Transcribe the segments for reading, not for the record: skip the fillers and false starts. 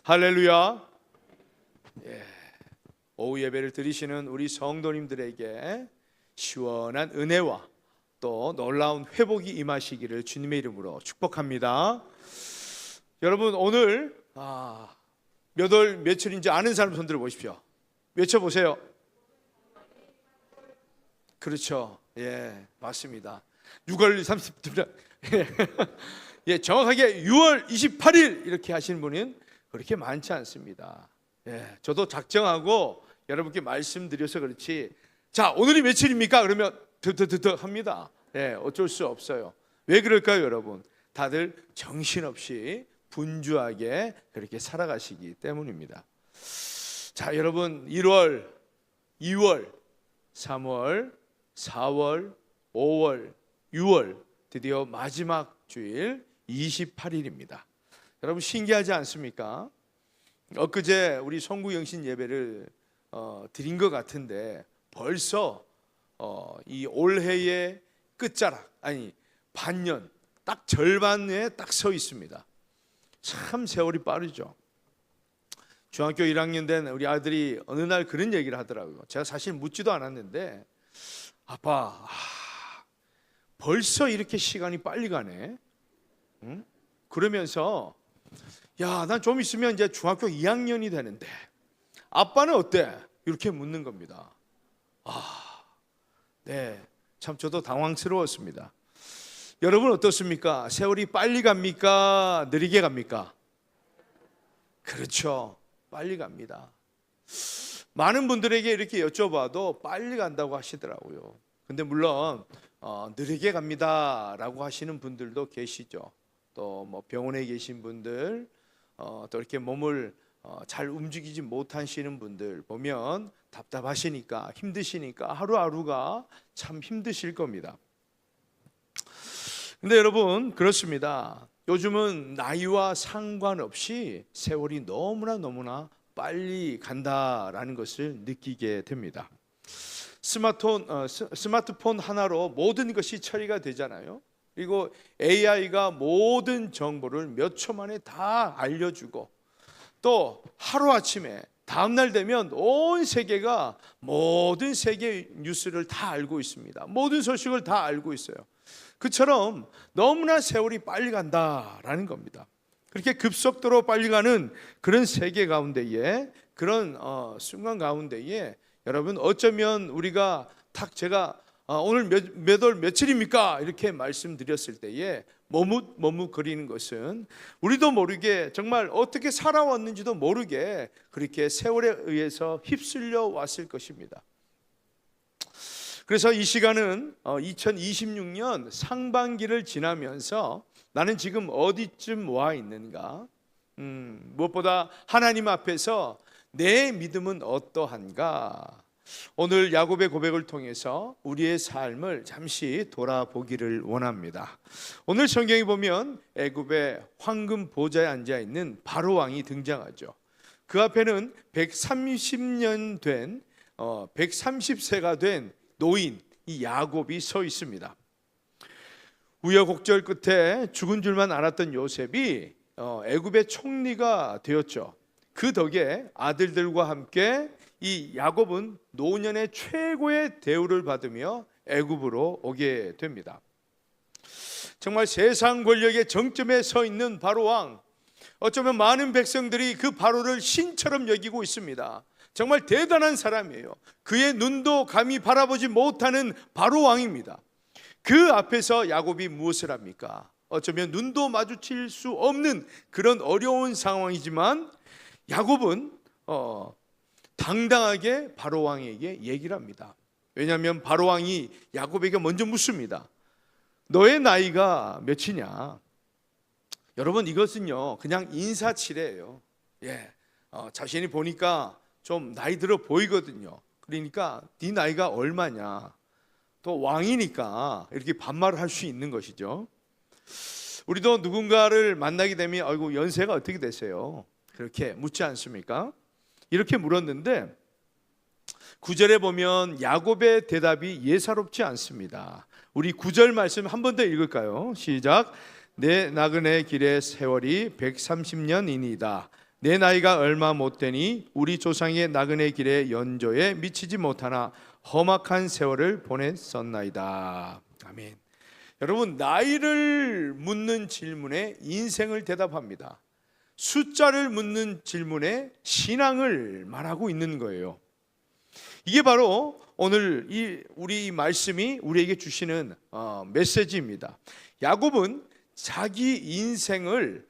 할렐루야. 오후 예배를 드리시는 우리 성도님들에게 시원한 은혜와 또 놀라운 회복이 임하시기를 주님의 이름으로 축복합니다. 여러분, 오늘 몇 월 며칠인지 아는 사람 손 들어 보십시오. 외쳐보세요. 그렇죠. 맞습니다. 6월 30일. 정확하게 6월 28일 이렇게 하시는 분은 그렇게 많지 않습니다. 저도 작정하고 여러분께 말씀드려서 그렇지, 자, 오늘이 며칠입니까? 그러면 드드드드 합니다. 어쩔 수 없어요. 왜 그럴까요, 여러분? 다들 정신없이 분주하게 그렇게 살아가시기 때문입니다. 자, 여러분, 1월, 2월, 3월, 4월, 5월, 6월 드디어 마지막 주일 28일입니다. 여러분, 신기하지 않습니까? 엊그제 우리 송구영신 예배를 드린 것 같은데 벌써 이 올해의 끝자락, 아니 반년, 딱 절반에 딱 서 있습니다. 참 세월이 빠르죠. 중학교 1학년 된 우리 아들이 어느 날 그런 얘기를 하더라고요. 제가 사실 묻지도 않았는데, 아빠, 벌써 이렇게 시간이 빨리 가네. 응? 그러면서, 야, 난 좀 있으면 이제 중학교 2학년이 되는데 아빠는 어때? 이렇게 묻는 겁니다. 참 저도 당황스러웠습니다. 여러분 어떻습니까? 세월이 빨리 갑니까? 느리게 갑니까? 그렇죠. 빨리 갑니다. 많은 분들에게 이렇게 여쭤봐도 빨리 간다고 하시더라고요. 근데 물론 느리게 갑니다 라고 하시는 분들도 계시죠. 또 뭐 병원에 계신 분들, 또 이렇게 몸을 잘 움직이지 못하시는 분들 보면 답답하시니까, 힘드시니까 하루하루가 참 힘드실 겁니다. 근데 여러분, 그렇습니다. 요즘은 나이와 상관없이 세월이 너무나 빨리 간다라는 것을 느끼게 됩니다. 스마트폰 하나로 모든 것이 처리가 되잖아요. 그리고 AI가 모든 정보를 몇 초 만에 다 알려주고, 또 하루아침에 다음날 되면 온 세계가 모든 세계 뉴스를 다 알고 있습니다. 모든 소식을 다 알고 있어요. 그처럼 너무나 세월이 빨리 간다라는 겁니다. 그렇게 급속도로 빨리 가는 그런 세계 가운데에, 그런 순간 가운데에 여러분, 어쩌면 우리가 제가 오늘 몇 월 며칠입니까? 이렇게 말씀드렸을 때에 머뭇거리는 것은 우리도 모르게, 정말 어떻게 살아왔는지도 모르게 그렇게 세월에 의해서 휩쓸려 왔을 것입니다. 그래서 이 시간은 2026년 상반기를 지나면서 나는 지금 어디쯤 와 있는가, 무엇보다 하나님 앞에서 내 믿음은 어떠한가, 오늘 야곱의 고백을 통해서 우리의 삶을 잠시 돌아보기를 원합니다. 오늘 성경에 보면 애굽의 황금 보좌에 앉아 있는 바로 왕이 등장하죠. 그 앞에는 130세가 된 노인, 이 야곱이 서 있습니다. 우여곡절 끝에 죽은 줄만 알았던 요셉이 애굽의 총리가 되었죠. 그 덕에 아들들과 함께 이 야곱은 노년의 최고의 대우를 받으며 애굽으로 오게 됩니다. 정말 세상 권력의 정점에 서 있는 바로 왕, 어쩌면 많은 백성들이 그 바로를 신처럼 여기고 있습니다. 정말 대단한 사람이에요. 그의 눈도 감히 바라보지 못하는 바로 왕입니다. 그 앞에서 야곱이 무엇을 합니까? 어쩌면 눈도 마주칠 수 없는 그런 어려운 상황이지만 야곱은 당당하게 바로 왕에게 얘기를 합니다. 왜냐하면 바로 왕이 야곱에게 먼저 묻습니다. 너의 나이가 몇이냐? 여러분, 이것은요 그냥 인사치레예요. 자신이 보니까 좀 나이 들어 보이거든요. 그러니까 네 나이가 얼마냐? 또 왕이니까 이렇게 반말을 할 수 있는 것이죠. 우리도 누군가를 만나게 되면 아이고 연세가 어떻게 되세요? 그렇게 묻지 않습니까? 이렇게 물었는데 9절에 보면 야곱의 대답이 예사롭지 않습니다. 우리 9절 말씀 한 번 더 읽을까요? 시작. 내 나그네 길의 세월이 130년이니이다. 내 나이가 얼마 못 되니 우리 조상의 나그네 길의 연조에 미치지 못하나 험악한 세월을 보냈었나이다. 아멘. 여러분, 나이를 묻는 질문에 인생을 대답합니다. 숫자를 묻는 질문에 신앙을 말하고 있는 거예요. 이게 바로 오늘 우리 말씀이 우리에게 주시는 메시지입니다. 야곱은 자기 인생을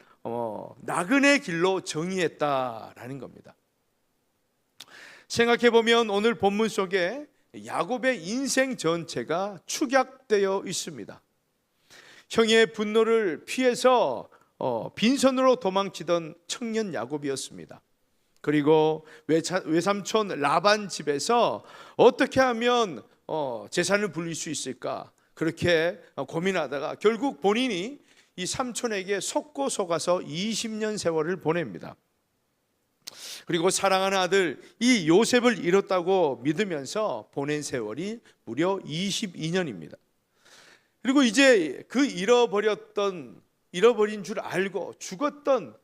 나그네 길로 정의했다라는 겁니다. 생각해 보면 오늘 본문 속에 야곱의 인생 전체가 축약되어 있습니다. 형의 분노를 피해서 빈손으로 도망치던 청년 야곱이었습니다. 그리고 외삼촌 라반 집에서 어떻게 하면 재산을 불릴 수 있을까 그렇게 고민하다가 결국 본인이 이 삼촌에게 속고 속아서 20년 세월을 보냅니다. 그리고 사랑하는 아들 이 요셉을 잃었다고 믿으면서 보낸 세월이 무려 22년입니다. 그리고 이제 그 잃어버린 줄 알고 죽었던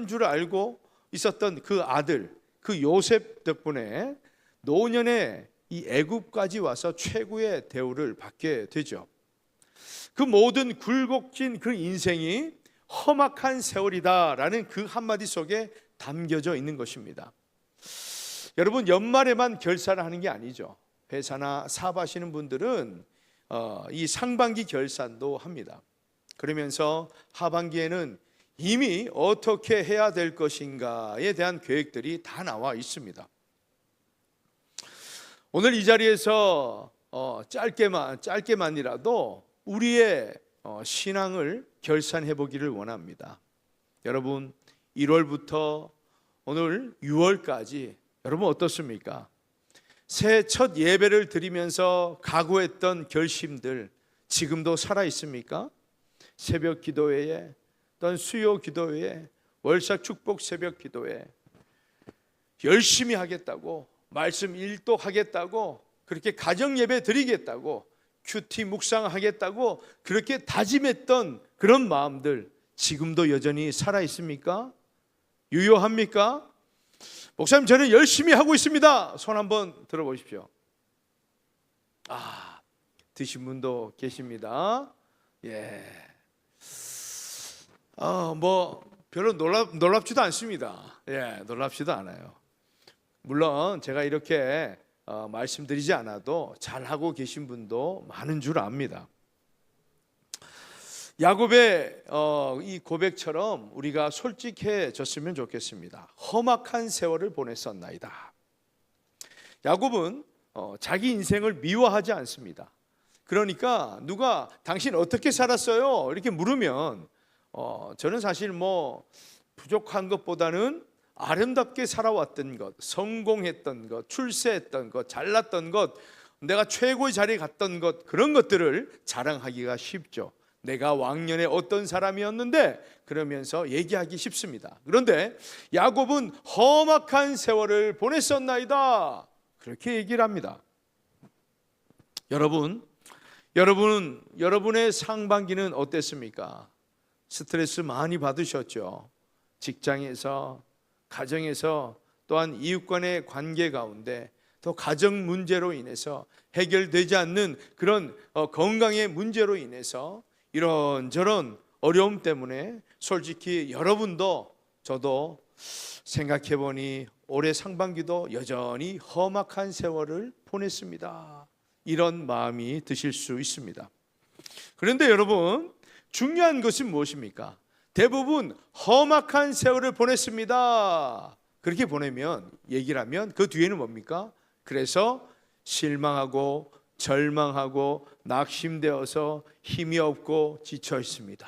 줄 알고 있었던 그 아들 그 요셉 덕분에 노년에 이 애굽까지 와서 최고의 대우를 받게 되죠. 그 모든 굴곡진 그 인생이 험악한 세월이다라는 그 한마디 속에 담겨져 있는 것입니다. 여러분, 연말에만 결산을 하는 게 아니죠. 회사나 사업하시는 분들은 이 상반기 결산도 합니다. 그러면서 하반기에는 이미 어떻게 해야 될 것인가에 대한 계획들이 다 나와 있습니다. 오늘 이 자리에서 짧게만이라도 우리의 신앙을 결산해 보기를 원합니다. 여러분, 1월부터 오늘 6월까지 여러분 어떻습니까? 새해 첫 예배를 드리면서 각오했던 결심들 지금도 살아 있습니까? 새벽 기도회에 또는 수요 기도회에 월삭 축복 새벽 기도회 열심히 하겠다고 말씀 일독하겠다고 그렇게 가정 예배 드리겠다고 큐티 묵상하겠다고 그렇게 다짐했던 그런 마음들 지금도 여전히 살아 있습니까? 유효합니까? 목사님, 저는 열심히 하고 있습니다. 손 한번 들어보십시오. 드신 분도 계십니다. 예. 별로 놀랍지도 않습니다. 예, 놀랍지도 않아요. 물론 제가 이렇게 말씀드리지 않아도 잘하고 계신 분도 많은 줄 압니다. 야곱의 이 고백처럼 우리가 솔직해졌으면 좋겠습니다. 험악한 세월을 보냈었나이다. 야곱은 자기 인생을 미워하지 않습니다. 그러니까 누가 당신 어떻게 살았어요? 이렇게 물으면 저는 사실 부족한 것보다는 아름답게 살아왔던 것, 성공했던 것, 출세했던 것, 잘났던 것, 내가 최고의 자리에 갔던 것, 그런 것들을 자랑하기가 쉽죠. 내가 왕년에 어떤 사람이었는데 그러면서 얘기하기 쉽습니다. 그런데 야곱은 험악한 세월을 보냈었나이다 그렇게 얘기를 합니다. 여러분의 상반기는 어땠습니까? 스트레스 많이 받으셨죠? 직장에서, 가정에서, 또한 이웃 간의 관계 가운데, 또 가정 문제로 인해서 해결되지 않는 그런 건강의 문제로 인해서 이런저런 어려움 때문에 솔직히 여러분도 저도 생각해 보니 올해 상반기도 여전히 험악한 세월을 보냈습니다. 이런 마음이 드실 수 있습니다. 그런데 여러분, 중요한 것은 무엇입니까? 대부분 험악한 세월을 보냈습니다. 그렇게 보내면 얘기를 하면 그 뒤에는 뭡니까? 그래서 실망하고 절망하고 낙심되어서 힘이 없고 지쳐 있습니다.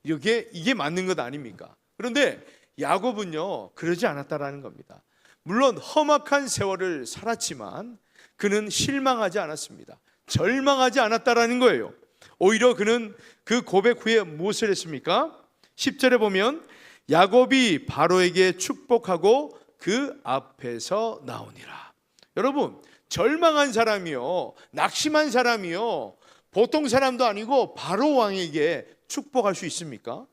이게 맞는 것 아닙니까? 그런데 야곱은요 그러지 않았다라는 겁니다. 물론 험악한 세월을 살았지만 그는 실망하지 않았습니다. 절망하지 않았다라는 거예요. 오히려 그는 그 고백 후에 무엇을 했습니까? 10절에 보면 야곱이 바로에게 축복하고 그 앞에서 나오니라. 여러분, 절망한 사람이요, 낙심한 사람이요, 보통 사람도 아니고 바로 왕에게 축복할 수 있습니까?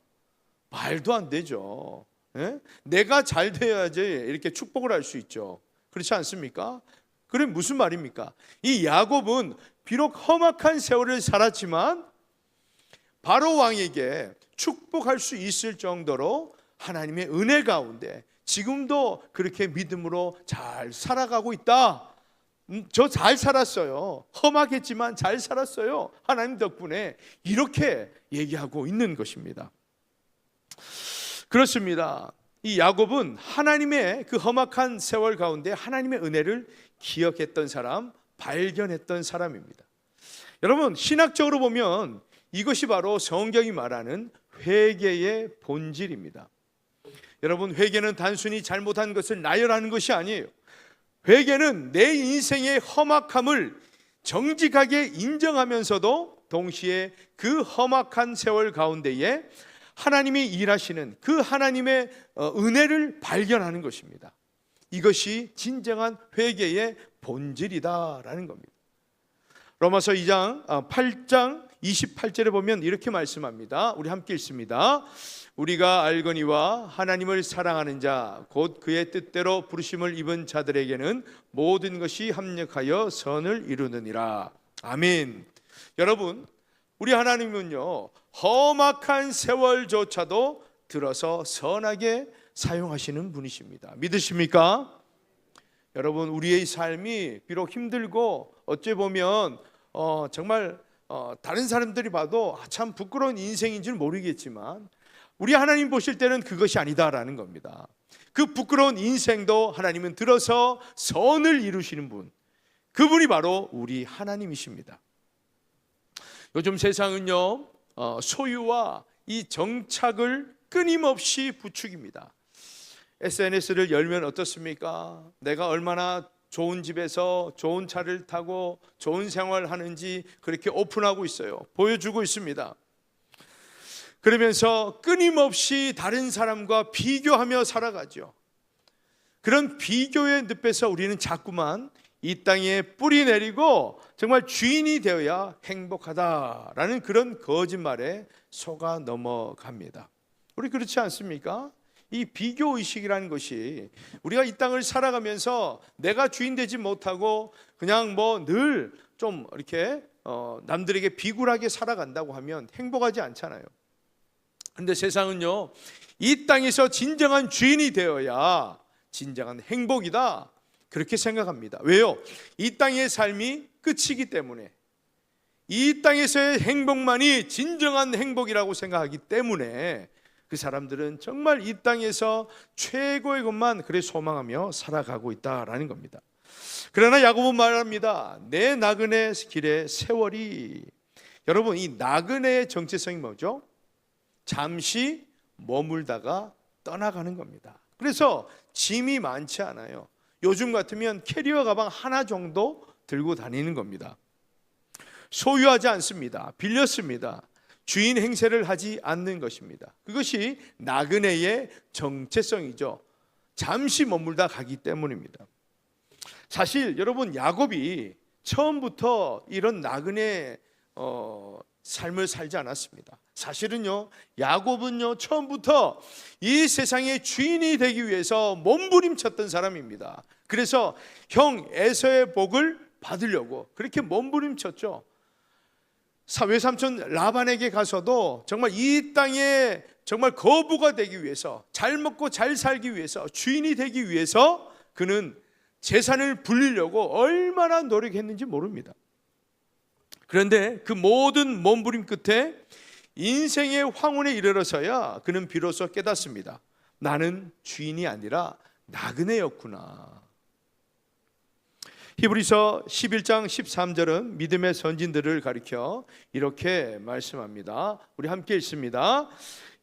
말도 안 되죠. 예? 내가 잘 돼야지 이렇게 축복을 할 수 있죠. 그렇지 않습니까? 그래 무슨 말입니까? 이 야곱은 비록 험악한 세월을 살았지만 바로 왕에게 축복할 수 있을 정도로 하나님의 은혜 가운데 지금도 그렇게 믿음으로 잘 살아가고 있다. 저 잘 살았어요. 험하겠지만 잘 살았어요. 하나님 덕분에 이렇게 얘기하고 있는 것입니다. 그렇습니다. 이 야곱은 하나님의 그 험악한 세월 가운데 하나님의 은혜를 기억했던 사람, 발견했던 사람입니다. 여러분, 신학적으로 보면 이것이 바로 성경이 말하는 회개의 본질입니다. 여러분, 회개는 단순히 잘못한 것을 나열하는 것이 아니에요. 회개는 내 인생의 험악함을 정직하게 인정하면서도 동시에 그 험악한 세월 가운데에 하나님이 일하시는 그 하나님의 은혜를 발견하는 것입니다. 이것이 진정한 회개의 본질이다라는 겁니다. 로마서 8장 28절에 보면 이렇게 말씀합니다. 우리 함께 읽습니다. 우리가 알거니와 하나님을 사랑하는 자 곧 그의 뜻대로 부르심을 입은 자들에게는 모든 것이 합력하여 선을 이루느니라. 아멘. 여러분, 우리 하나님은요 험악한 세월조차도 들어서 선하게 사용하시는 분이십니다. 믿으십니까? 여러분, 우리의 삶이 비록 힘들고 어찌 보면 정말 다른 사람들이 봐도 참 부끄러운 인생인지는 모르겠지만 우리 하나님 보실 때는 그것이 아니다라는 겁니다. 그 부끄러운 인생도 하나님은 들어서 선을 이루시는 분, 그분이 바로 우리 하나님이십니다. 요즘 세상은요 소유와 이 정착을 끊임없이 부추깁니다. SNS를 열면 어떻습니까? 내가 얼마나 좋은 집에서 좋은 차를 타고 좋은 생활을 하는지 그렇게 오픈하고 있어요. 보여주고 있습니다. 그러면서 끊임없이 다른 사람과 비교하며 살아가죠. 그런 비교의 늪에서 우리는 자꾸만 이 땅에 뿌리 내리고 정말 주인이 되어야 행복하다라는 그런 거짓말에 속아 넘어갑니다. 우리 그렇지 않습니까? 이 비교의식이라는 것이 우리가 이 땅을 살아가면서 내가 주인 되지 못하고 그냥 늘 좀 이렇게 남들에게 비굴하게 살아간다고 하면 행복하지 않잖아요. 그런데 세상은요 이 땅에서 진정한 주인이 되어야 진정한 행복이다 그렇게 생각합니다. 왜요? 이 땅의 삶이 끝이기 때문에, 이 땅에서의 행복만이 진정한 행복이라고 생각하기 때문에 그 사람들은 정말 이 땅에서 최고의 것만 그래 소망하며 살아가고 있다라는 겁니다. 그러나 야곱은 말합니다. 내 나그네 길의 세월이. 여러분, 이 나그네의 정체성이 뭐죠? 잠시 머물다가 떠나가는 겁니다. 그래서 짐이 많지 않아요. 요즘 같으면 캐리어 가방 하나 정도 들고 다니는 겁니다. 소유하지 않습니다. 빌렸습니다. 주인 행세를 하지 않는 것입니다. 그것이 나그네의 정체성이죠. 잠시 머물다 가기 때문입니다. 사실 여러분, 야곱이 처음부터 이런 나그네 삶을 살지 않았습니다. 사실은요 야곱은요 처음부터 이 세상의 주인이 되기 위해서 몸부림쳤던 사람입니다. 그래서 형 에서의 복을 받으려고 그렇게 몸부림쳤죠. 외삼촌 라반에게 가서도 정말 이 땅에 정말 거부가 되기 위해서, 잘 먹고 잘 살기 위해서, 주인이 되기 위해서 그는 재산을 불리려고 얼마나 노력했는지 모릅니다. 그런데 그 모든 몸부림 끝에 인생의 황혼에 이르러서야 그는 비로소 깨닫습니다. 나는 주인이 아니라 나그네였구나. 히브리서 11장 13절은 믿음의 선진들을 가리켜 이렇게 말씀합니다. 우리 함께 읽습니다.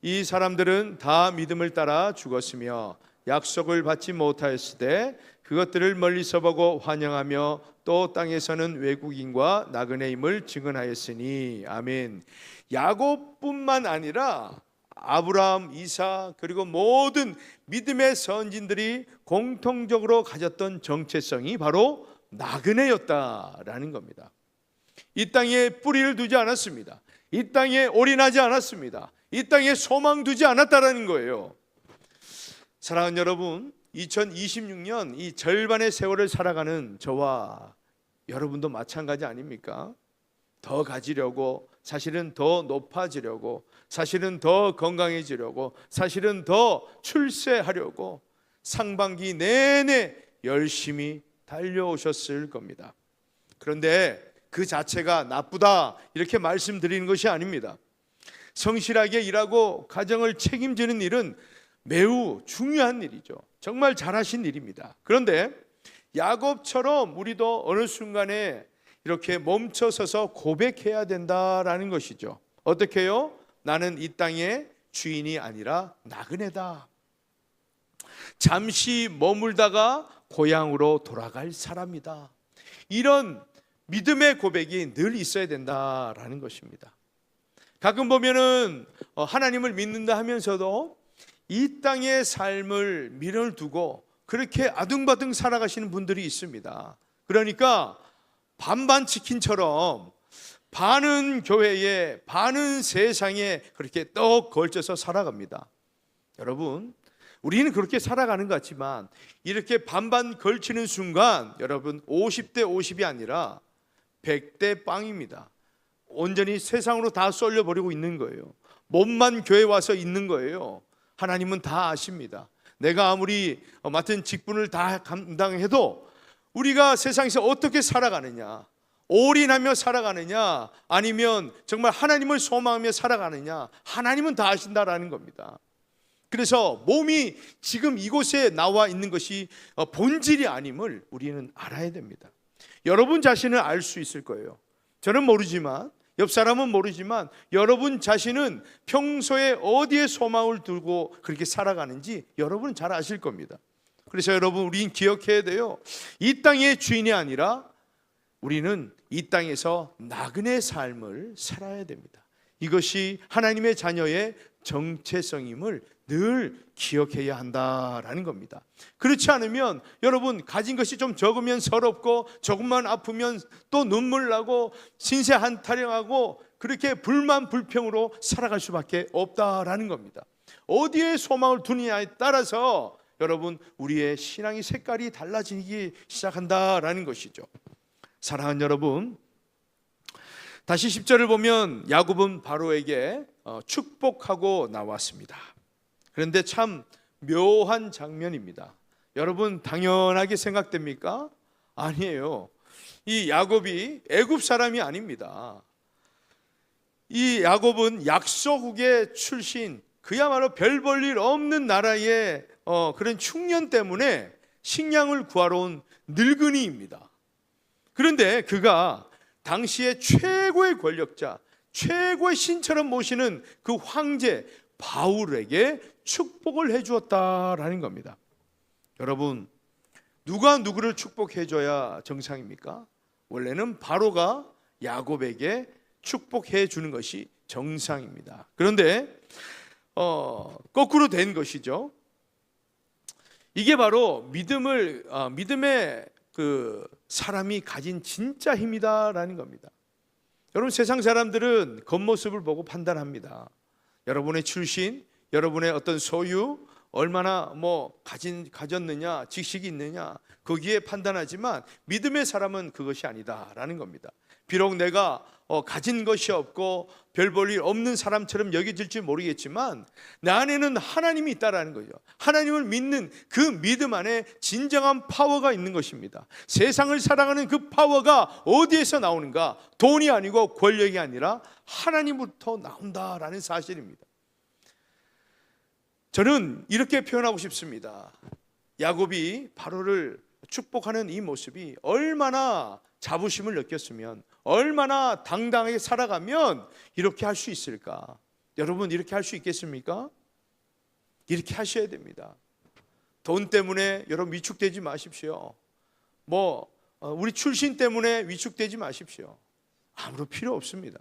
이 사람들은 다 믿음을 따라 죽었으며 약속을 받지 못하였을 때 그것들을 멀리서 보고 환영하며 또 땅에서는 외국인과 나그네임을 증언하였으니. 아멘. 야곱뿐만 아니라 아브라함, 이삭 그리고 모든 믿음의 선진들이 공통적으로 가졌던 정체성이 바로 나그네였다라는 겁니다. 이 땅에 뿌리를 두지 않았습니다. 이 땅에 올인하지 않았습니다. 이 땅에 소망 두지 않았다라는 거예요. 사랑하는 여러분, 2026년 이 절반의 세월을 살아가는 저와 여러분도 마찬가지 아닙니까? 더 가지려고, 사실은 더 높아지려고, 사실은 더 건강해지려고, 사실은 더 출세하려고 상반기 내내 열심히 달려오셨을 겁니다. 그런데 그 자체가 나쁘다 이렇게 말씀드리는 것이 아닙니다. 성실하게 일하고 가정을 책임지는 일은 매우 중요한 일이죠. 정말 잘하신 일입니다. 그런데 야곱처럼 우리도 어느 순간에 이렇게 멈춰서서 고백해야 된다라는 것이죠. 어떻게 해요? 나는 이 땅의 주인이 아니라 나그네다. 잠시 머물다가 고향으로 돌아갈 사람이다. 이런 믿음의 고백이 늘 있어야 된다라는 것입니다. 가끔 보면은 하나님을 믿는다 하면서도 이 땅의 삶을 미련을 두고 그렇게 아둥바둥 살아가시는 분들이 있습니다. 그러니까 반반 치킨처럼 반은 교회에 반은 세상에 그렇게 떡 걸쳐서 살아갑니다. 여러분, 우리는 그렇게 살아가는 것 같지만 이렇게 반반 걸치는 순간 여러분 50대 50이 아니라 100대 빵입니다. 온전히 세상으로 다 쏠려버리고 있는 거예요. 몸만 교회 와서 있는 거예요. 하나님은 다 아십니다. 내가 아무리 맡은 직분을 다 감당해도 우리가 세상에서 어떻게 살아가느냐, 올인하며 살아가느냐, 아니면 정말 하나님을 소망하며 살아가느냐, 하나님은 다 아신다라는 겁니다. 그래서 몸이 지금 이곳에 나와 있는 것이 본질이 아님을 우리는 알아야 됩니다. 여러분 자신을 알 수 있을 거예요. 저는 모르지만, 옆 사람은 모르지만 여러분 자신은 평소에 어디에 소망을 두고 그렇게 살아가는지 여러분은 잘 아실 겁니다. 그래서 여러분, 우리는 기억해야 돼요. 이 땅의 주인이 아니라 우리는 이 땅에서 나그네 삶을 살아야 됩니다. 이것이 하나님의 자녀의 정체성임을 늘 기억해야 한다라는 겁니다. 그렇지 않으면 여러분, 가진 것이 좀 적으면 서럽고 조금만 아프면 또 눈물 나고 신세 한타령하고 그렇게 불만 불평으로 살아갈 수밖에 없다라는 겁니다. 어디에 소망을 두느냐에 따라서 여러분, 우리의 신앙의 색깔이 달라지기 시작한다라는 것이죠. 사랑하는 여러분, 다시 10절을 보면 야곱은 바로에게 축복하고 나왔습니다. 그런데 참 묘한 장면입니다. 여러분, 당연하게 생각됩니까? 아니에요. 이 야곱이 애굽 사람이 아닙니다. 이 야곱은 약소국의 출신, 그야말로 별 볼 일 없는 나라의 그런 충년 때문에 식량을 구하러 온 늙은이입니다. 그런데 그가 당시의 최고의 권력자, 최고의 신처럼 모시는 그 황제 바울에게 축복을 해주었다라는 겁니다. 여러분, 누가 누구를 축복해줘야 정상입니까? 원래는 바로가 야곱에게 축복해 주는 것이 정상입니다. 그런데 거꾸로 된 것이죠. 이게 바로 믿음의 그 사람이 가진 진짜 힘이다라는 겁니다. 여러분, 세상 사람들은 겉모습을 보고 판단합니다. 여러분의 출신, 여러분의 어떤 소유, 얼마나 가졌느냐, 직식이 있느냐, 거기에 판단하지만 믿음의 사람은 그것이 아니다라는 겁니다. 비록 내가 가진 것이 없고 별 볼 일 없는 사람처럼 여겨질지 모르겠지만 내 안에는 하나님이 있다라는 거죠. 하나님을 믿는 그 믿음 안에 진정한 파워가 있는 것입니다. 세상을 살아가는 그 파워가 어디에서 나오는가? 돈이 아니고 권력이 아니라 하나님부터 나온다라는 사실입니다. 저는 이렇게 표현하고 싶습니다. 야곱이 바로를 축복하는 이 모습이 얼마나 자부심을 느꼈으면, 얼마나 당당하게 살아가면 이렇게 할 수 있을까? 여러분, 이렇게 할 수 있겠습니까? 이렇게 하셔야 됩니다. 돈 때문에 여러분 위축되지 마십시오. 우리 출신 때문에 위축되지 마십시오. 아무런 필요 없습니다.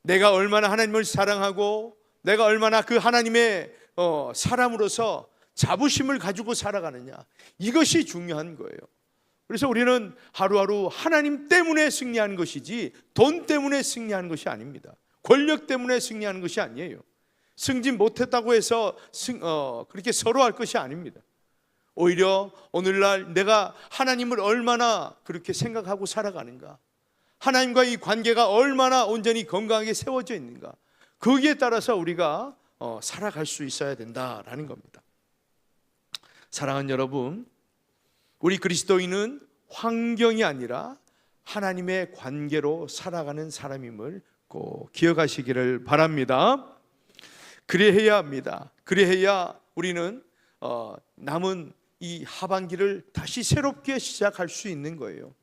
내가 얼마나 하나님을 사랑하고 내가 얼마나 그 하나님의 사람으로서 자부심을 가지고 살아가느냐, 이것이 중요한 거예요. 그래서 우리는 하루하루 하나님 때문에 승리하는 것이지 돈 때문에 승리하는 것이 아닙니다. 권력 때문에 승리하는 것이 아니에요. 승진 못했다고 해서 그렇게 서로할 것이 아닙니다. 오히려 오늘날 내가 하나님을 얼마나 그렇게 생각하고 살아가는가, 하나님과의 이 관계가 얼마나 온전히 건강하게 세워져 있는가, 거기에 따라서 우리가 살아갈 수 있어야 된다라는 겁니다. 사랑하는 여러분, 우리 그리스도인은 환경이 아니라 하나님의 관계로 살아가는 사람임을 꼭 기억하시기를 바랍니다. 그래야 합니다. 그래야 우리는 남은 이 하반기를 다시 새롭게 시작할 수 있는 거예요.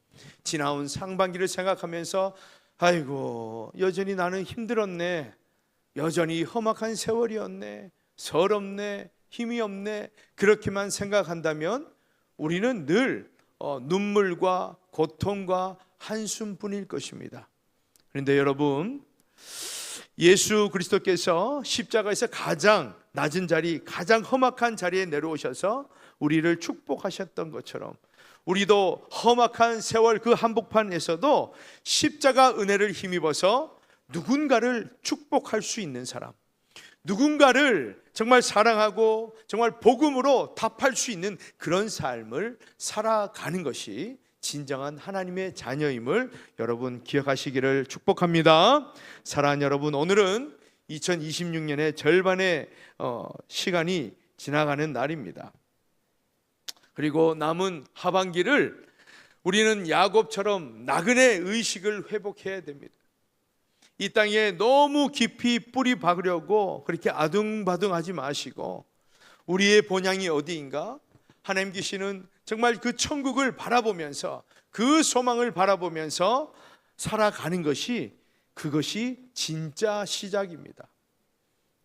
지나온 상반기를 생각하면서 아이고, 여전히 나는 힘들었네, 여전히 험악한 세월이었네, 서럽네, 힘이 없네, 그렇게만 생각한다면 우리는 늘 눈물과 고통과 한숨뿐일 것입니다. 그런데 여러분, 예수 그리스도께서 십자가에서 가장 낮은 자리, 가장 험악한 자리에 내려오셔서 우리를 축복하셨던 것처럼 우리도 험악한 세월 그 한복판에서도 십자가 은혜를 힘입어서 누군가를 축복할 수 있는 사람, 누군가를 정말 사랑하고 정말 복음으로 답할 수 있는 그런 삶을 살아가는 것이 진정한 하나님의 자녀임을 여러분 기억하시기를 축복합니다. 사랑하는 여러분, 오늘은 2026년의 절반의 시간이 지나가는 날입니다. 그리고 남은 하반기를 우리는 야곱처럼 나그네 의식을 회복해야 됩니다. 이 땅에 너무 깊이 뿌리 박으려고 그렇게 아둥바둥하지 마시고, 우리의 본향이 어디인가? 하나님 계시는 정말 그 천국을 바라보면서, 그 소망을 바라보면서 살아가는 것이, 그것이 진짜 시작입니다.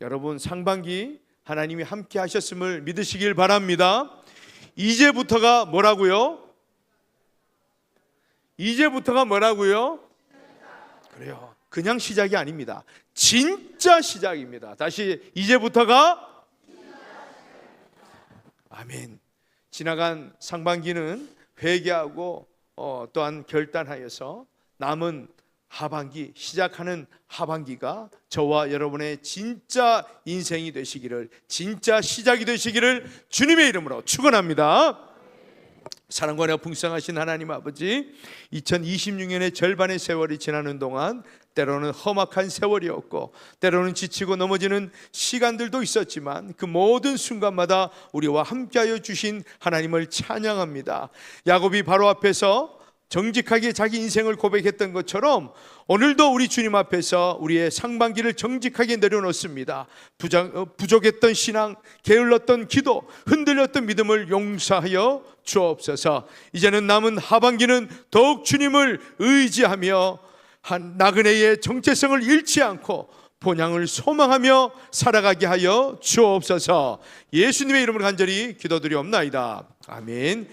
여러분, 상반기 하나님이 함께 하셨음을 믿으시길 바랍니다. 이제부터가 뭐라고요? 이제부터가 뭐라고요? 그래요. 그냥 시작이 아닙니다. 진짜 시작입니다. 다시, 이제부터가 아멘. 지나간 상반기는 회개하고 또한 결단하여서 남은 하반기, 시작하는 하반기가 저와 여러분의 진짜 인생이 되시기를, 진짜 시작이 되시기를 주님의 이름으로 축원합니다. 사랑과 풍성하신 하나님 아버지, 2026년의 절반의 세월이 지나는 동안 때로는 험악한 세월이었고 때로는 지치고 넘어지는 시간들도 있었지만 그 모든 순간마다 우리와 함께하여 주신 하나님을 찬양합니다. 야곱이 바로 앞에서 정직하게 자기 인생을 고백했던 것처럼 오늘도 우리 주님 앞에서 우리의 상반기를 정직하게 내려놓습니다. 부족했던 신앙, 게을렀던 기도, 흔들렸던 믿음을 용서하여 주옵소서. 이제는 남은 하반기는 더욱 주님을 의지하며 나그네의 정체성을 잃지 않고 본향을 소망하며 살아가게 하여 주옵소서. 예수님의 이름으로 간절히 기도드리옵나이다. 아멘.